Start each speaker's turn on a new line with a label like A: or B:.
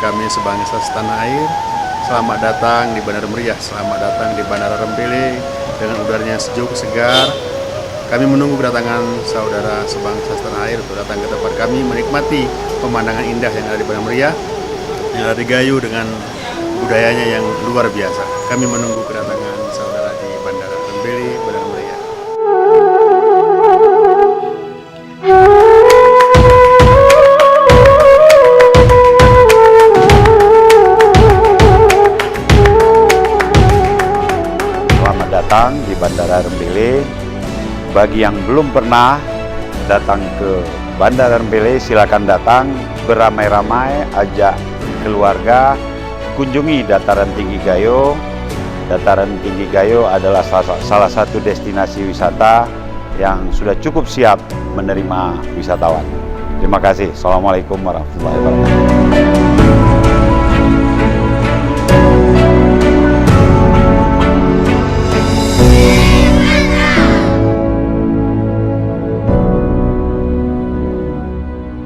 A: kami sebangsa setanah air. Selamat datang di Bandara Meriah, selamat datang di Bandara Rempele dengan udaranya sejuk, segar. Kami menunggu kedatangan saudara sebangsa setanah air untuk datang ke tempat kami menikmati pemandangan indah yang ada di Bandara Meriah, yang ada di Gayo dengan budayanya yang luar biasa. Kami menunggu kedatangan saudara di Bandara Rempele, Bandara Meriah.
B: Selamat datang di Bandara Rempele. Bagi yang belum pernah datang ke Bandara Rempele, silakan datang beramai-ramai, ajak keluarga, kunjungi Dataran Tinggi Gayo. Dataran Tinggi Gayo adalah salah satu destinasi wisata yang sudah cukup siap menerima wisatawan. Terima kasih. Assalamualaikum warahmatullahi wabarakatuh.